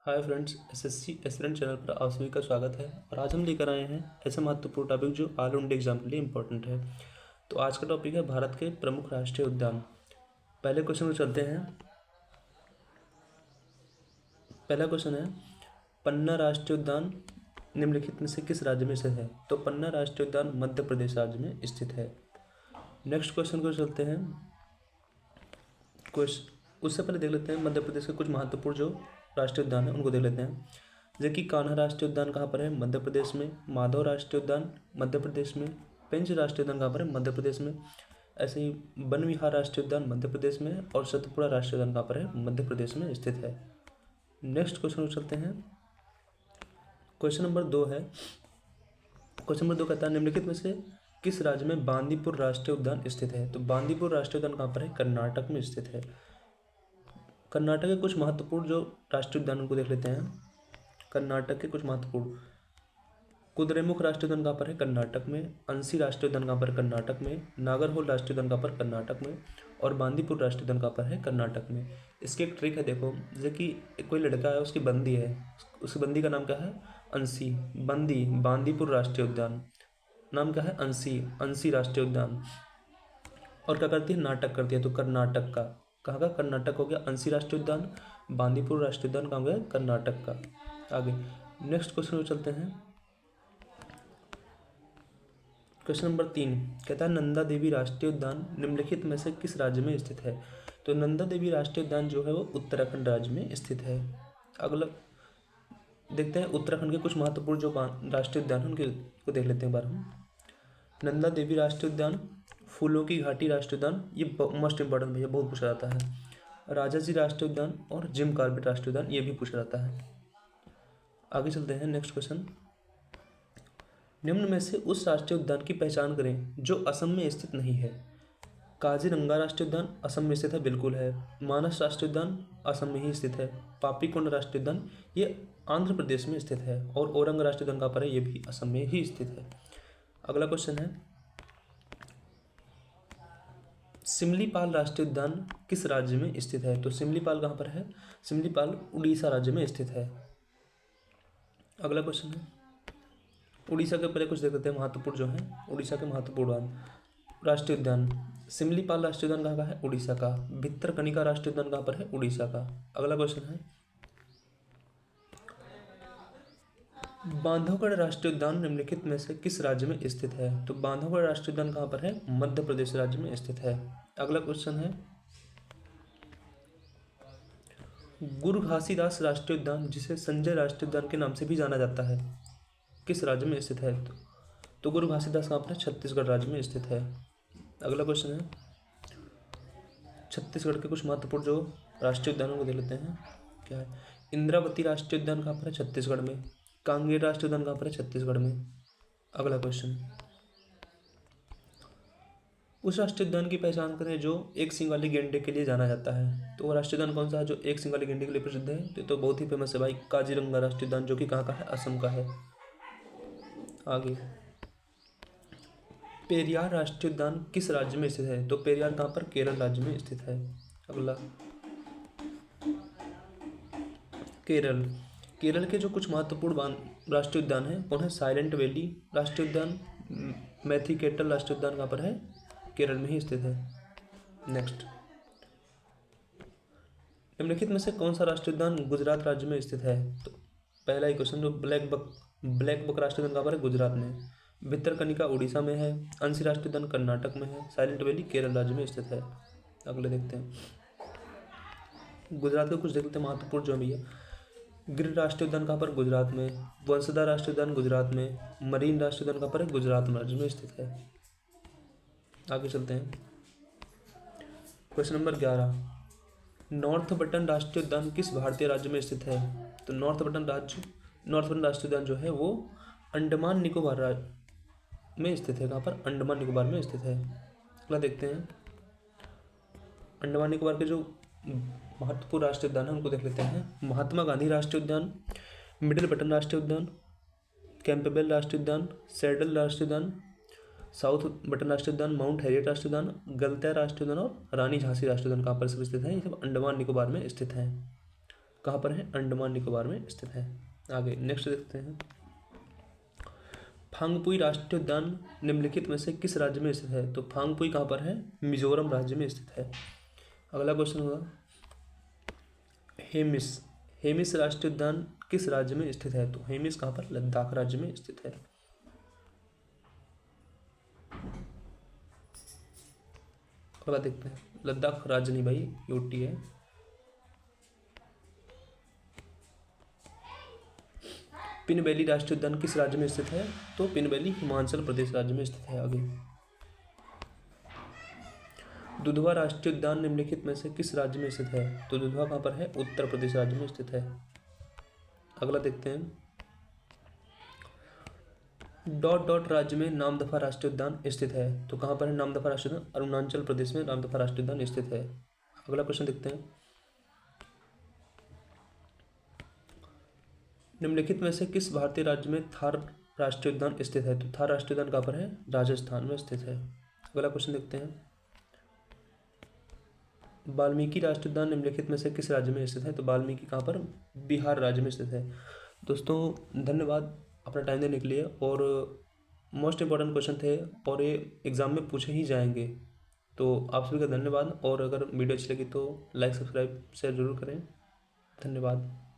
Hi friends, SSC aspirant channel पर आप सभी का स्वागत है। और आज हम लेकर आए हैं ऐसे महत्वपूर्ण टॉपिक जो ऑल इंडिया एग्जाम के लिए इम्पोर्टेंट है। तो आज का टॉपिक है भारत के प्रमुख राष्ट्रीय उद्यान। पहले क्वेश्चन को चलते हैं। पहला क्वेश्चन है, पन्ना राष्ट्रीय उद्यान निम्नलिखित में से किस राज्य में स्थित है? तो पन्ना राष्ट्रीय उद्यान मध्य प्रदेश राज्य में स्थित है। नेक्स्ट क्वेश्चन को चलते हैं। क्वेश्चन उससे पहले देख लेते हैं मध्य प्रदेश के कुछ महत्वपूर्ण जो राष्ट्रीय उद्यान है उनको देख लेते हैं। जैसे कि कान्हा राष्ट्रीय उद्यान कहाँ पर है? मध्य प्रदेश में। माधव राष्ट्रीय उद्यान मध्य प्रदेश में। पेंच राष्ट्रीय उद्यान कहाँ पर है? मध्य प्रदेश में। ऐसे ही वन विहार राष्ट्रीय उद्यान मध्य प्रदेश में और सतपुड़ा राष्ट्रीय उद्यान कहाँ पर है? मध्य प्रदेश में स्थित है। नेक्स्ट क्वेश्चन को चलते हैं। क्वेश्चन नंबर 2 है। क्वेश्चन नंबर 2 कहता है, निम्नलिखित में से किस राज्य में बांदीपुर राष्ट्रीय उद्यान स्थित है? तो बांदीपुर राष्ट्रीय उद्यान कहाँ पर है? कर्नाटक में स्थित है। कर्नाटक के कुछ महत्वपूर्ण जो राष्ट्रीय उद्यानों को देख लेते हैं। कर्नाटक के कुछ महत्वपूर्ण, कुद्रेमुख राष्ट्रीय उद्यान कहाँ पर है? कर्नाटक में। अंसी राष्ट्रीय उद्यान कहाँ पर? कर्नाटक में। नागरहोल राष्ट्रीय उद्यान कहाँ पर? कर्नाटक में। और बांदीपुर राष्ट्रीय उद्यान कहाँ पर है? कर्नाटक में। इसकी एक ट्रिक है, देखो, जैसे कि कोई लड़का है, उसकी बंदी है, उसकी बंदी का नाम क्या है? अंसी। बंदी बांदीपुर राष्ट्रीय उद्यान, नाम क्या है? अंसी। अंसी राष्ट्रीय उद्यान। और क्या करती है? नाटक करती है। तो कर्नाटक का, कहाँ का? कर्नाटक हो गया अंसी राष्ट्रीय उद्यान। बांदीपुर राष्ट्रीय उद्यान कहाँ हो गया? कर्नाटक का। आगे नेक्स्ट क्वेश्चन में चलते हैं। क्वेश्चन नंबर 3 कहता है, नंदा देवी राष्ट्रीय उद्यान निम्नलिखित में से किस राज्य में स्थित है? तो नंदा देवी राष्ट्रीय उद्यान जो है वो उत्तराखंड राज्य में स्थित है। अगला देखते हैं उत्तराखंड के कुछ महत्वपूर्ण जो राष्ट्रीय उद्यान हैं उनके को देख लेते हैं एक बार हम। नंदा देवी राष्ट्रीय उद्यान, फूलों की घाटी राष्ट्रीय उद्यान, ये मोस्ट इंपॉर्टेंट भैया, बहुत पूछा जाता है। राजा जी राष्ट्रीय उद्यान और जिम कॉर्बेट राष्ट्रीय उद्यान, ये भी पूछा जाता है। आगे चलते हैं। नेक्स्ट क्वेश्चन, निम्न में से उस राष्ट्रीय उद्यान की पहचान करें जो असम में स्थित नहीं है। काजीरंगा राष्ट्रीय उद्यान असम में स्थित है, बिल्कुल है। मानस राष्ट्रीय उद्यान असम में ही स्थित है। पापीकोंड राष्ट्रीय उद्यान ये आंध्र प्रदेश में स्थित है। और औरंग राष्ट्रीय उद्यान कहाँ पर है? ये भी असम में ही स्थित है। अगला क्वेश्चन है, सिमलीपाल राष्ट्रीय उद्यान किस राज्य में स्थित है? तो सिमलीपाल कहाँ पर है? सिमलीपाल उड़ीसा राज्य में स्थित है। अगला क्वेश्चन है, उड़ीसा के पहले कुछ देख लेते हैं महत्वपूर्ण जो है उड़ीसा के महत्वपूर्ण राष्ट्रीय उद्यान। सिमलीपाल राष्ट्रीय उद्यान कहाँ का है? उड़ीसा का। भितरकनिका राष्ट्रीय उद्यान कहाँ पर है? उड़ीसा का। अगला क्वेश्चन है, बांधवगढ़ राष्ट्रीय उद्यान निम्नलिखित में से किस राज्य में स्थित है? तो बांधवगढ़ राष्ट्रीय उद्यान कहाँ पर है? मध्य प्रदेश राज्य में स्थित है। अगला क्वेश्चन है, गुरु घासीदास राष्ट्रीय उद्यान जिसे संजय राष्ट्रीय उद्यान के नाम से भी जाना जाता है, किस राज्य में स्थित है? तो गुरु घासीदास कहाँ पर है? छत्तीसगढ़ राज्य में स्थित है। अगला क्वेश्चन है, छत्तीसगढ़ के कुछ महत्वपूर्ण जो राष्ट्रीय उद्यानों को देख लेते हैं। क्या है? इंद्रावती राष्ट्रीय उद्यान कहाँ पर है? छत्तीसगढ़ में। कांगेर राष्ट्रीय उद्यान कहाँ पर है? छत्तीसगढ़ में। अगला क्वेश्चन, उस राष्ट्रीय उद्यान की पहचान करें जो एक सींग वाले गेंडे के लिए जाना जाता है। तो वो राष्ट्रीय उद्यान कौन सा है जो एक सींग वाले गेंडे के लिए प्रसिद्ध है? तो बहुत ही फेमस है भाई, काजीरंगा राष्ट्रीय उद्यान, जो कि कहाँ का है? असम का है। आगे, पेरियार राष्ट्रीय उद्यान किस राज्य में स्थित है? तो पेरियार कहाँ पर? केरल राज्य में स्थित है। अगला, केरल। केरल के जो कुछ महत्वपूर्ण राष्ट्रीय उद्यान हैं कौन है? साइलेंट वैली राष्ट्रीय उद्यान, मैथिकेटल राष्ट्रीय उद्यान कहाँ पर है? केरल में ही स्थित है। नेक्स्ट, निम्नलिखित में से कौन सा राष्ट्रीय उद्यान गुजरात राज्य में स्थित है? तो पहला ही क्वेश्चन जो ब्लैक बक राष्ट्रीय उद्यान कहाँ पर है? गुजरात में। भितरकनिका उड़ीसा में है। अंशी राष्ट्रीय उद्यान कर्नाटक में है। साइलेंट वैली केरल राज्य में स्थित है। अगले देखते हैं, गुजरात के कुछ देखते हैं महत्वपूर्ण जो भैया। गिर राष्ट्रीय उद्यान कहाँ पर? गुजरात में। वंसदा राष्ट्रीय उद्यान गुजरात में। मरीन राष्ट्रीय उद्यान कहाँ पर है? गुजरात राज्य में स्थित है। आगे चलते हैं। क्वेश्चन नंबर 11, नॉर्थ बटन राष्ट्रीय उद्यान किस भारतीय राज्य में स्थित है? तो नॉर्थ बटन राष्ट्रीय उद्यान जो है वो अंडमान निकोबार राज्य में स्थित है। कहाँ पर? अंडमान निकोबार में स्थित है। अगला देखते हैं, अंडमान निकोबार के जो महत्वपूर्ण राष्ट्रीय उद्यान है उनको देख लेते हैं। महात्मा गांधी राष्ट्रीय उद्यान, मिडिल बटन राष्ट्रीय उद्यान, कैंपबेल राष्ट्रीय उद्यान, सैडल राष्ट्रीय उद्यान, साउथ बटन राष्ट्रीय उद्यान, माउंट हैरियट राष्ट्रीय उद्यान, गलता राष्ट्रीय उद्यान और रानी झांसी राष्ट्रीय उद्यान कहाँ पर स्थित है? ये सब अंडमान निकोबार में स्थित हैं। कहाँ पर है? अंडमान निकोबार में स्थित है। आगे नेक्स्ट देखते हैं, फांगपुई राष्ट्रीय उद्यान निम्नलिखित में से किस राज्य में स्थित है? तो फांगपुई कहाँ पर है? मिजोरम राज्य में स्थित है। अगला क्वेश्चन होगा, हेमिस, हेमिस राष्ट्रीय उद्यान किस राज्य में स्थित है? तो हेमिस कहाँ पर? लद्दाख राज्य में स्थित है। अगला देखते हैं, लद्दाख राज्य नहीं भाई, यूटी है। पिन वैली राष्ट्रीय उद्यान किस राज्य में स्थित है? तो पिन वैली हिमाचल प्रदेश राज्य में स्थित है। आगे, दुधवा राष्ट्रीय उद्यान निम्नलिखित में से किस राज्य में स्थित है? तो दुधवा कहाँ पर है? उत्तर प्रदेश राज्य में स्थित है। अगला देखते हैं, डॉट डॉट राज्य में नामदफा राष्ट्रीय उद्यान स्थित है। तो कहाँ पर है नामदफा राष्ट्रीय उद्यान? अरुणाचल प्रदेश में नामदफा राष्ट्रीय उद्यान स्थित है। अगला क्वेश्चन देखते हैं, निम्नलिखित में से किस भारतीय राज्य में थार राष्ट्रीय उद्यान स्थित है? तो थार राष्ट्रीय उद्यान कहाँ पर है? राजस्थान में स्थित है। अगला क्वेश्चन देखते हैं, वाल्मीकि राष्ट्रीय उद्यान निम्नलिखित में से किस राज्य में स्थित है? तो वाल्मीकि कहाँ पर? बिहार राज्य में स्थित है। दोस्तों धन्यवाद अपना टाइम देने के लिए, और मोस्ट इंपॉर्टेंट क्वेश्चन थे और ये एग्ज़ाम में पूछे ही जाएंगे। तो आप सभी का धन्यवाद, और अगर वीडियो अच्छी लगी तो लाइक सब्सक्राइब शेयर जरूर करें। धन्यवाद।